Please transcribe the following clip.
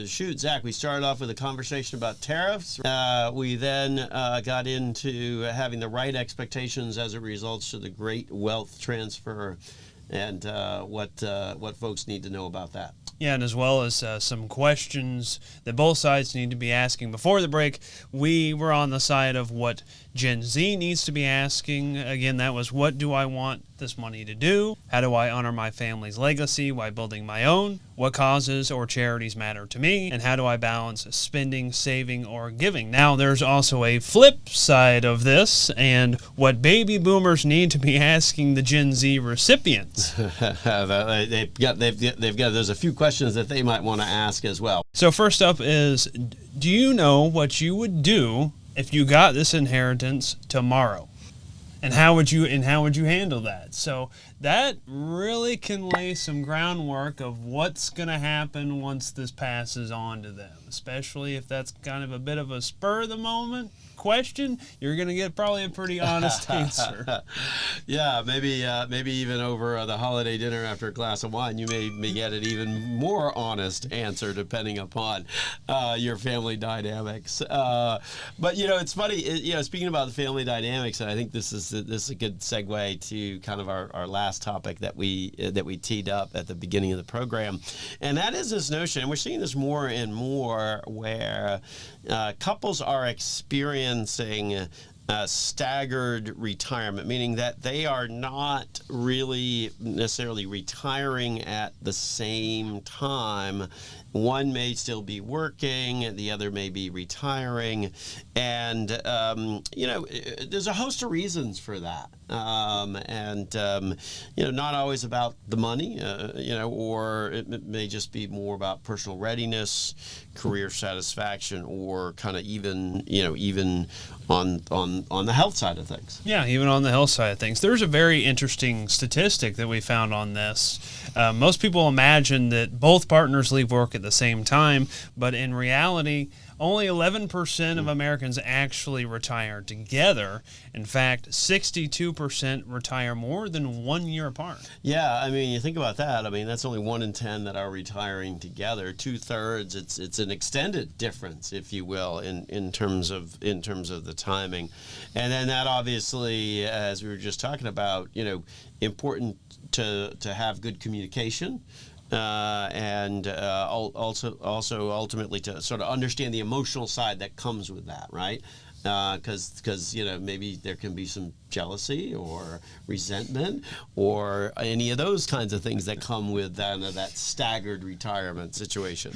Shoot, Zach, we started off with a conversation about tariffs. We then got into having the right expectations as it results to the great wealth transfer and what folks need to know about that. Yeah, and as well as some questions that both sides need to be asking. Before the break, we were on the side of what Gen Z needs to be asking. Again, that was, what do I want this money to do? How do I honor my family's legacy while building my own? What causes or charities matter to me? And how do I balance spending, saving, or giving? Now, there's also a flip side of this, and what baby boomers need to be asking the Gen Z recipients. There's a few questions that they might want to ask as well. So first up is, do you know what you would do if you got this inheritance tomorrow? And how would you handle that? So that really can lay some groundwork of what's going to happen once this passes on to them, especially if that's kind of a bit of a spur of the moment question. You're going to get probably a pretty honest answer. Yeah, maybe even over the holiday dinner after a glass of wine, you may get an even more honest answer depending upon your family dynamics. But it's funny. Speaking about the family dynamics, and I think this is a good segue to kind of our last topic that we teed up at the beginning of the program, and that is this notion, and we're seeing this more and more, where couples are experiencing staggered retirement, meaning that they are not really necessarily retiring at the same time. One may still be working, the other may be retiring, and there's a host of reasons for that, not always about the money, or it may just be more about personal readiness, career satisfaction, or kind of even on the health side of things. Yeah, even on the health side of things. There's a very interesting statistic that we found on this. Most people imagine that both partners leave work at the same time, but in reality, only 11% of Americans actually retire together. In fact, 62% retire more than 1 year apart. Yeah, I mean, you think about that. I mean, that's only 1 in 10 that are retiring together. 2/3, it's an extended difference, if you will, in terms of the timing. And then that obviously, as we were just talking about, important to have good communication. And also ultimately to sort of understand the emotional side that comes with that, right? Because maybe there can be some jealousy or resentment or any of those kinds of things that come with that staggered retirement situation.